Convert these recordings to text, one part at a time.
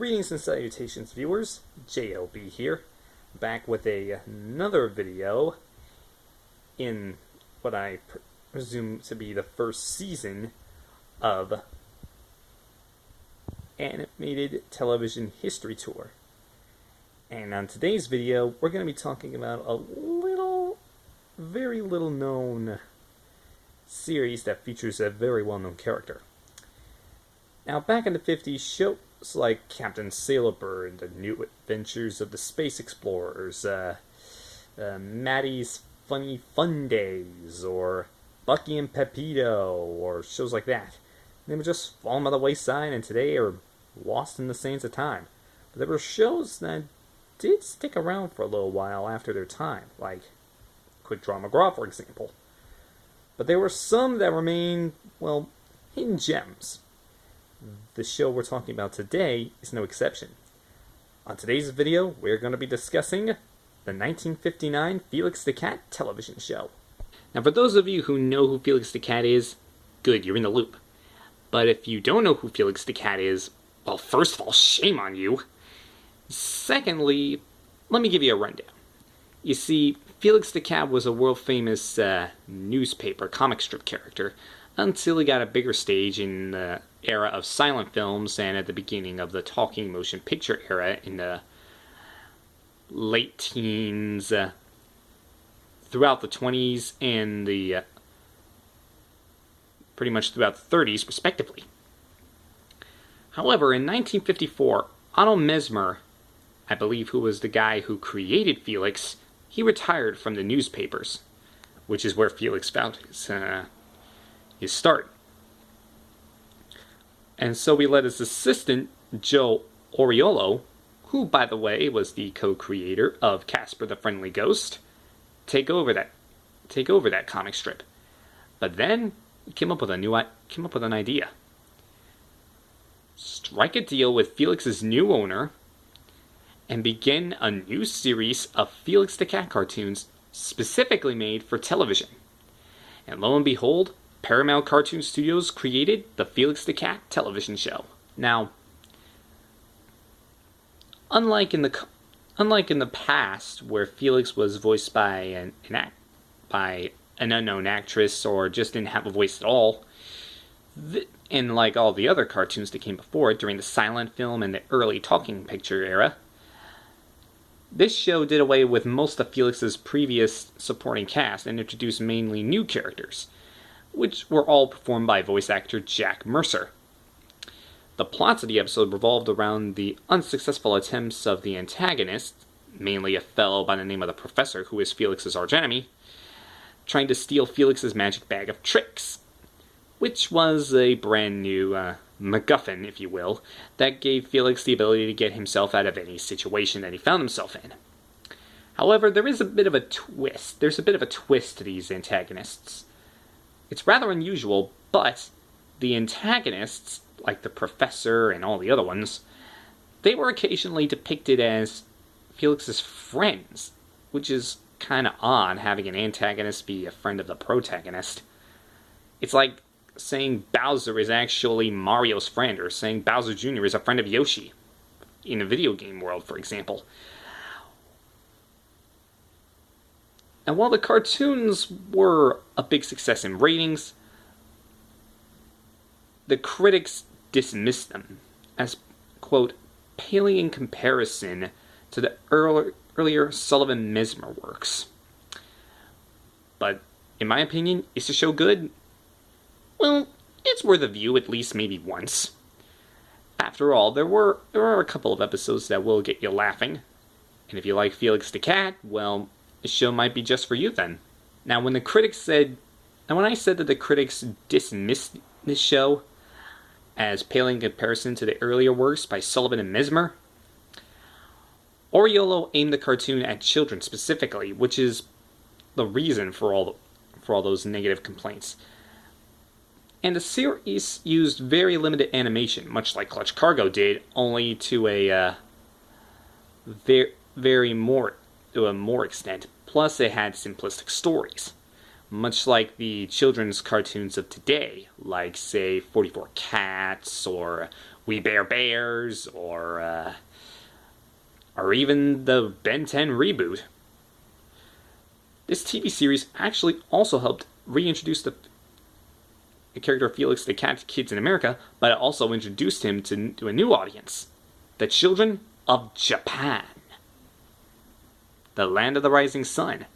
Greetings and salutations, viewers. JLB here, back with another video in what I presume to be the first season of Animated Television History Tour. And on today's video, we're going to be talking about a very little known series that features a very well-known character. Now, back in the 50s, shows like Captain Sailor, The New Adventures of the Space Explorers, Maddie's Funny Fun Days, or Bucky and Pepito, or shows like that. They were just fallen by the wayside and today are lost in the sands of time. But there were shows that did stick around for a little while after their time, like Quick Draw McGraw, for example. But there were some that remained, well, hidden gems. The show we're talking about today is no exception. On today's video, we're going to be discussing the 1959 Felix the Cat television show. Now, for those of you who know who Felix the Cat is, good, you're in the loop. But if you don't know who Felix the Cat is, well, first of all, shame on you. Secondly, let me give you a rundown. You see, Felix the Cat was a world-famous newspaper comic strip character until he got a bigger stage in the era of silent films and at the beginning of the talking motion picture era in the late teens, throughout the 20s and the pretty much throughout the 30s, respectively. However, in 1954, Otto Mesmer, I believe, who was the guy who created Felix, he retired from the newspapers, which is where Felix found his start. And so we let his assistant, Joe Oriolo, who, by the way, was the co-creator of Casper the Friendly Ghost, take over that comic strip. But then he came up with an idea. Strike a deal with Felix's new owner and begin a new series of Felix the Cat cartoons specifically made for television. And lo and behold, Paramount Cartoon Studios created the Felix the Cat television show. Now, unlike in the past, where Felix was voiced by an unknown actress or just didn't have a voice at all, and like all the other cartoons that came before it during the silent film and the early talking picture era, this show did away with most of Felix's previous supporting cast and introduced mainly new characters, which were all performed by voice actor Jack Mercer. The plots of the episode revolved around the unsuccessful attempts of the antagonist, mainly a fellow by the name of the Professor, who is Felix's archenemy, trying to steal Felix's magic bag of tricks, which was a brand new MacGuffin, if you will, that gave Felix the ability to get himself out of any situation that he found himself in. However, there is a bit of a twist. There's a bit of a twist to these antagonists. It's rather unusual, but the antagonists, like the Professor and all the other ones, they were occasionally depicted as Felix's friends, which is kind of odd, having an antagonist be a friend of the protagonist. It's like saying Bowser is actually Mario's friend, or saying Bowser Jr. is a friend of Yoshi, in a video game world, for example. And while the cartoons were a big success in ratings, the critics dismissed them as, quote, paling in comparison to the earlier Sullivan Mesmer works. But, in my opinion, is the show good? Well, it's worth a view at least maybe once. After all, there are a couple of episodes that will get you laughing. And if you like Felix the Cat, well, the show might be just for you then. Now, when I said that the critics dismissed this show as paling in comparison to the earlier works by Sullivan and Mesmer, Oriolo aimed the cartoon at children specifically, which is the reason for all those negative complaints. And the series used very limited animation, much like Clutch Cargo did, only to a more extent. Plus, it had simplistic stories. much like the children's cartoons of today, like, say, 44 Cats or We Bear Bears, or even the Ben 10 reboot. This TV series actually also helped reintroduce the character of Felix the Cat to kids in America, but it also introduced him to a new audience, the children of Japan. The Land of the Rising Sun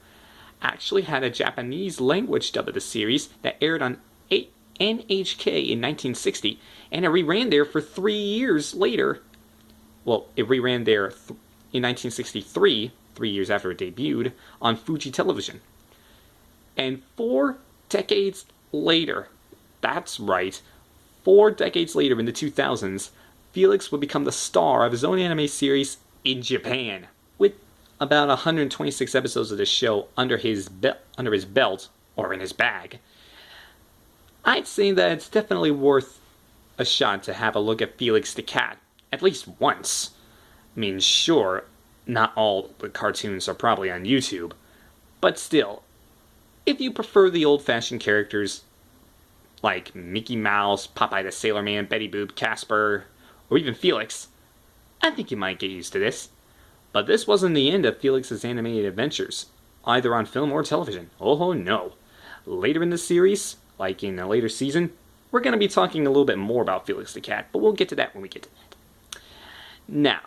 actually had a Japanese language dub of the series that aired on NHK in 1960, and it reran there for 3 years later. Well, it reran there in 1963, 3 years after it debuted, on Fuji Television. And 4 decades later, that's right, 4 decades later in the 2000s, Felix would become the star of his own anime series in Japan, with about 126 episodes of the show under his belt, or in his bag. I'd say that it's definitely worth a shot to have a look at Felix the Cat, at least once. I mean, sure, not all the cartoons are probably on YouTube, but still, if you prefer the old-fashioned characters like Mickey Mouse, Popeye the Sailor Man, Betty Boop, Casper, or even Felix, I think you might get used to this. But this wasn't the end of Felix's animated adventures, either on film or television. Oh no. Later in the series, like in a later season, we're going to be talking a little bit more about Felix the Cat, but we'll get to that when we get to that. Now,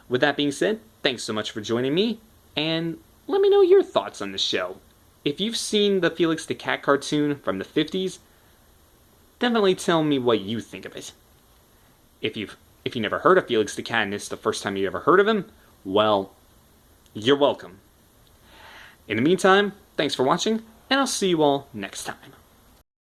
with that being said, thanks so much for joining me, and let me know your thoughts on the show. If you've seen the Felix the Cat cartoon from the 50s, definitely tell me what you think of it. If you never heard of Felix the Cat and it's the first time you ever heard of him, well, you're welcome. In the meantime, thanks for watching, and I'll see you all next time.